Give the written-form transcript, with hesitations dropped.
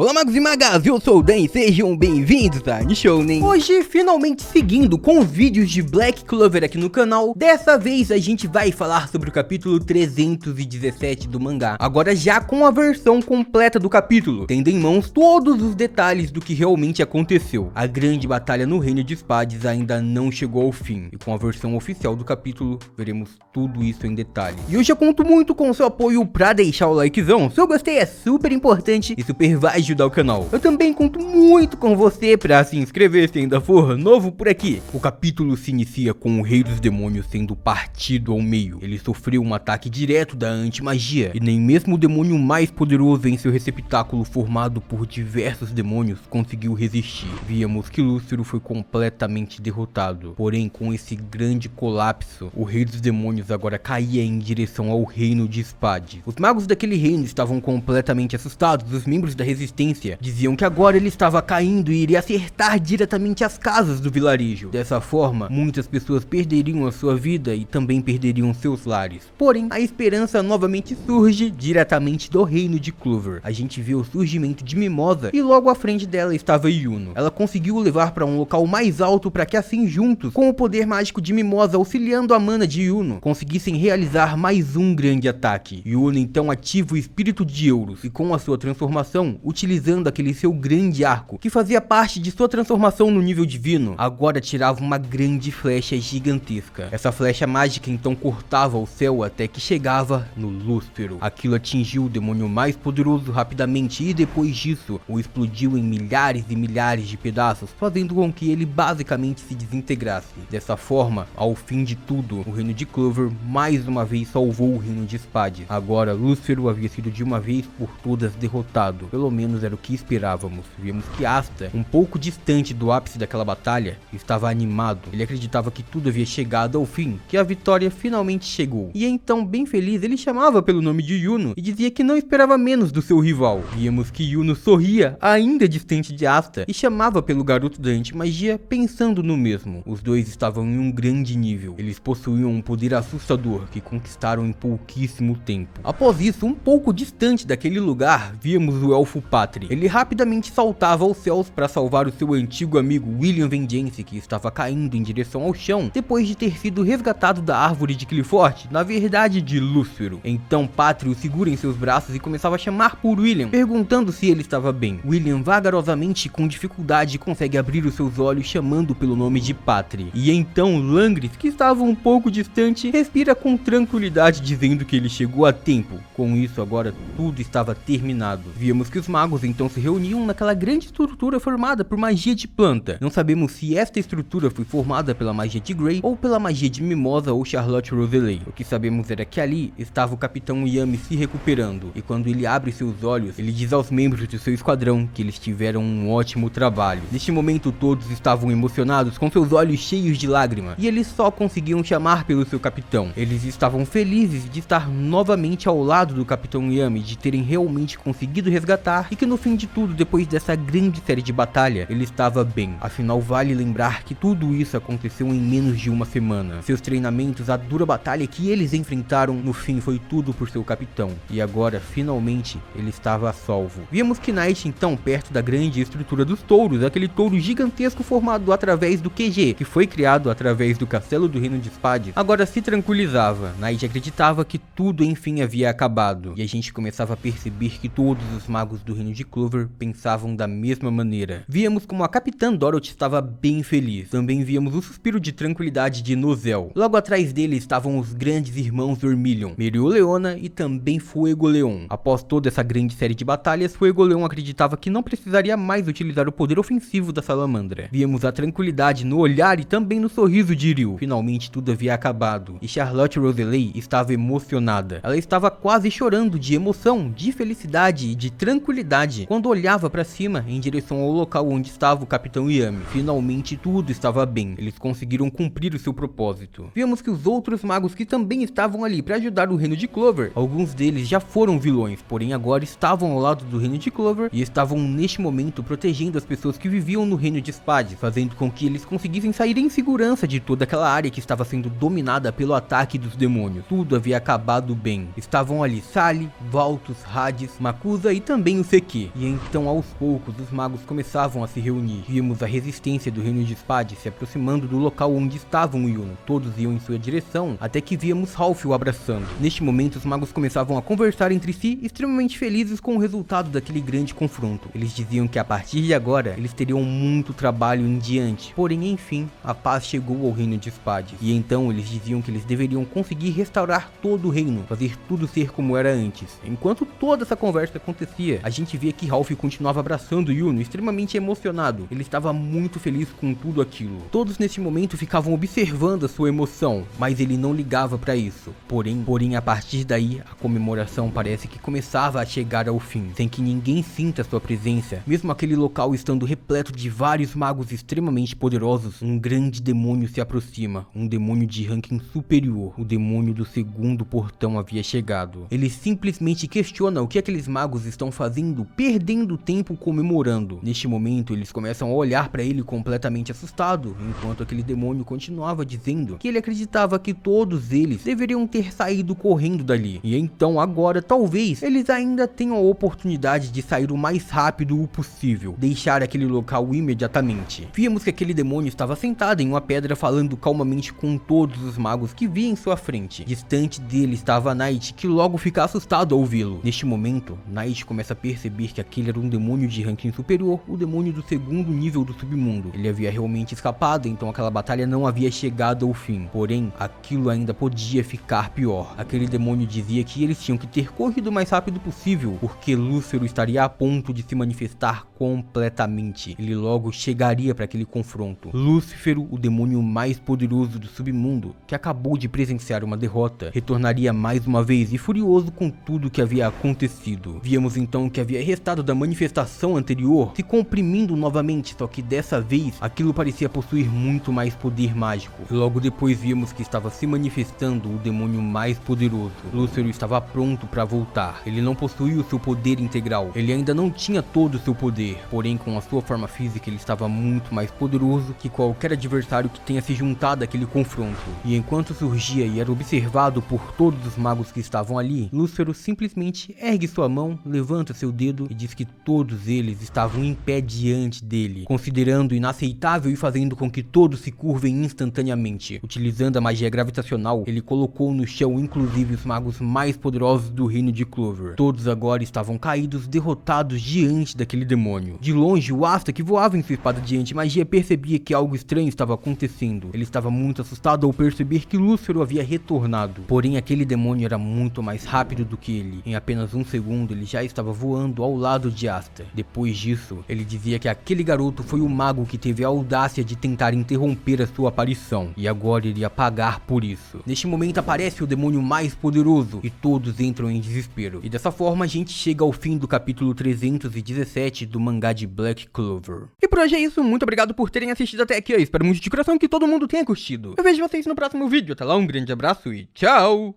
Olá magos e magas, eu sou o Dan e sejam bem-vindos a Nishounen. Hoje, finalmente seguindo com os vídeos de Black Clover aqui no canal, dessa vez a gente vai falar sobre o capítulo 317 do mangá. Agora já com a versão completa do capítulo, tendo em mãos todos os detalhes do que realmente aconteceu. A grande batalha no Reino de Spades ainda não chegou ao fim, e com a versão oficial do capítulo, veremos tudo isso em detalhe. E hoje eu conto muito com o seu apoio pra deixar o likezão, seu gostei é super importante e super vai ajudar o canal. Eu também conto muito com você pra se inscrever se ainda for novo por aqui. O capítulo se inicia com o Rei dos Demônios sendo partido ao meio. Ele sofreu um ataque direto da anti-magia, e nem mesmo o demônio mais poderoso em seu receptáculo formado por diversos demônios conseguiu resistir. Víamos que Lúcero foi completamente derrotado, porém com esse grande colapso, o Rei dos Demônios agora caía em direção ao Reino de Spades. Os magos daquele reino estavam completamente assustados. Os membros da resistência diziam que agora ele estava caindo e iria acertar diretamente as casas do vilarejo. Dessa forma, muitas pessoas perderiam a sua vida e também perderiam seus lares. Porém, a esperança novamente surge diretamente do Reino de Clover. A gente vê o surgimento de Mimosa e logo à frente dela estava Yuno. Ela conseguiu o levar para um local mais alto para que assim juntos, com o poder mágico de Mimosa auxiliando a mana de Yuno, conseguissem realizar mais um grande ataque. Yuno então ativa o espírito de Euros e com a sua transformação, utilizando aquele seu grande arco, que fazia parte de sua transformação no nível divino, agora tirava uma grande flecha gigantesca. Essa flecha mágica então cortava o céu até que chegava no Lúcero. Aquilo atingiu o demônio mais poderoso rapidamente e depois disso, o explodiu em milhares e milhares de pedaços, fazendo com que ele basicamente se desintegrasse. Dessa forma, ao fim de tudo, o Reino de Clover mais uma vez salvou o Reino de Spades. Agora, Lúcero havia sido de uma vez por todas derrotado. Pelo menos era o que esperávamos. Vimos que Asta, um pouco distante do ápice daquela batalha, estava animado. Ele acreditava que tudo havia chegado ao fim, que a vitória finalmente chegou. E então, bem feliz, ele chamava pelo nome de Yuno e dizia que não esperava menos do seu rival. Víamos que Yuno sorria, ainda distante de Asta, e chamava pelo garoto da anti-magia, pensando no mesmo. Os dois estavam em um grande nível. Eles possuíam um poder assustador que conquistaram em pouquíssimo tempo. Após isso, um pouco distante daquele lugar, víamos o elfo Patri. Ele rapidamente saltava aos céus para salvar o seu antigo amigo William Vengeance, que estava caindo em direção ao chão depois de ter sido resgatado da árvore de Clifford, na verdade de Lúcero. Então Patri o segura em seus braços e começava a chamar por William, perguntando se ele estava bem. William vagarosamente com dificuldade consegue abrir os seus olhos chamando pelo nome de Patri. E então Langris, que estava um pouco distante, respira com tranquilidade dizendo que ele chegou a tempo. Com isso agora tudo estava terminado. Víamos que os magos então se reuniam naquela grande estrutura formada por magia de planta. Não sabemos se esta estrutura foi formada pela magia de Grey ou pela magia de Mimosa ou Charlotte Roseley. O que sabemos era que ali estava o Capitão Yami se recuperando, e quando ele abre seus olhos, ele diz aos membros de seu esquadrão que eles tiveram um ótimo trabalho. Neste momento todos estavam emocionados, com seus olhos cheios de lágrimas, e eles só conseguiam chamar pelo seu capitão. Eles estavam felizes de estar novamente ao lado do Capitão Yami, de terem realmente conseguido resgatar, e que no fim de tudo, depois dessa grande série de batalha, ele estava bem. Afinal, vale lembrar que tudo isso aconteceu em menos de uma semana. Seus treinamentos, a dura batalha que eles enfrentaram, no fim foi tudo por seu capitão. E agora, finalmente, ele estava a salvo. Víamos Knight então perto da grande estrutura dos touros, aquele touro gigantesco formado através do QG, que foi criado através do castelo do Reino de Spades, agora se tranquilizava. Knight acreditava que tudo enfim havia acabado, e a gente começava a perceber que todos os magos do Reino de Clover pensavam da mesma maneira. Víamos como a Capitã Dorothy estava bem feliz. Também víamos o suspiro de tranquilidade de Nozel. Logo atrás dele estavam os grandes irmãos Vermilion, Mereoleona e também Fuegoleon. Após toda essa grande série de batalhas, Fuegoleon acreditava que não precisaria mais utilizar o poder ofensivo da salamandra. Víamos a tranquilidade no olhar e também no sorriso de Ryu. Finalmente tudo havia acabado, e Charlotte Roseley estava emocionada. Ela estava quase chorando de emoção, de felicidade e de tranquilidade quando olhava para cima em direção ao local onde estava o Capitão Yami. Finalmente tudo estava bem, eles conseguiram cumprir o seu propósito. Vimos que os outros magos que também estavam ali para ajudar o Reino de Clover, alguns deles já foram vilões, porém agora estavam ao lado do Reino de Clover e estavam neste momento protegendo as pessoas que viviam no Reino de Spades, fazendo com que eles conseguissem sair em segurança de toda aquela área que estava sendo dominada pelo ataque dos demônios. Tudo havia acabado bem. Estavam ali Sally, Valtus, Hades, Makusa e também o Sekiro. quê. E então aos poucos os magos começavam a se reunir. Víamos a resistência do reino de Spade se aproximando do local onde estavam Yuno. Todos iam em sua direção, até que víamos Ralph o abraçando. Neste momento os magos começavam a conversar entre si, extremamente felizes com o resultado daquele grande confronto. Eles diziam que a partir de agora eles teriam muito trabalho em diante. Porém, enfim, a paz chegou ao reino de Spade. E então eles diziam que eles deveriam conseguir restaurar todo o reino, fazer tudo ser como era antes. Enquanto toda essa conversa acontecia, a gente via que Ralph continuava abraçando Yuno, extremamente emocionado. Ele estava muito feliz com tudo aquilo. Todos neste momento ficavam observando a sua emoção, mas ele não ligava para isso. Porém, a partir daí, a comemoração parece que começava a chegar ao fim, sem que ninguém sinta sua presença. Mesmo aquele local estando repleto de vários magos extremamente poderosos, um grande demônio se aproxima, um demônio de ranking superior. O demônio do segundo portão havia chegado. Ele simplesmente questiona o que aqueles magos estão fazendo, perdendo tempo comemorando. Neste momento, eles começam a olhar para ele completamente assustado, enquanto aquele demônio continuava dizendo que ele acreditava que todos eles deveriam ter saído correndo dali. E então agora, talvez, eles ainda tenham a oportunidade de sair o mais rápido possível, deixar aquele local imediatamente. Víamos que aquele demônio estava sentado em uma pedra falando calmamente com todos os magos que via em sua frente. Distante dele estava Knight, que logo fica assustado ao vê-lo. Neste momento, Knight começa a perceber que aquele era um demônio de ranking superior, o demônio do segundo nível do submundo. Ele havia realmente escapado, então aquela batalha não havia chegado ao fim. Porém, aquilo ainda podia ficar pior. Aquele demônio dizia que eles tinham que ter corrido o mais rápido possível, porque Lúcifer estaria a ponto de se manifestar completamente. Ele logo chegaria para aquele confronto. Lúcifer, o demônio mais poderoso do submundo, que acabou de presenciar uma derrota, retornaria mais uma vez e furioso com tudo que havia acontecido. Víamos então que havia restado da manifestação anterior se comprimindo novamente, só que dessa vez aquilo parecia possuir muito mais poder mágico. Logo depois víamos que estava se manifestando o demônio mais poderoso. Lúcifer estava pronto para voltar. Ele não possuía o seu poder integral, ele ainda não tinha todo o seu poder, porém com a sua forma física ele estava muito mais poderoso que qualquer adversário que tenha se juntado àquele confronto. E enquanto surgia e era observado por todos os magos que estavam ali, Lúcifer simplesmente ergue sua mão, levanta seu dedo e diz que todos eles estavam em pé diante dele, considerando inaceitável e fazendo com que todos se curvem instantaneamente. Utilizando a magia gravitacional, ele colocou no chão inclusive os magos mais poderosos do reino de Clover. Todos agora estavam caídos, derrotados diante daquele demônio. De longe, o Asta, que voava em sua espada de anti-magia, percebia que algo estranho estava acontecendo. Ele estava muito assustado ao perceber que Lúcifer havia retornado. Porém, aquele demônio era muito mais rápido do que ele. Em apenas um segundo, ele já estava voando ao lado de Asta. Depois disso, ele dizia que aquele garoto foi o mago que teve a audácia de tentar interromper a sua aparição, e agora iria pagar por isso. Neste momento aparece o demônio mais poderoso, e todos entram em desespero. E dessa forma a gente chega ao fim do capítulo 317 do mangá de Black Clover. E por hoje é isso, muito obrigado por terem assistido até aqui, eu espero muito de coração que todo mundo tenha curtido. Eu vejo vocês no próximo vídeo, até lá, um grande abraço e tchau!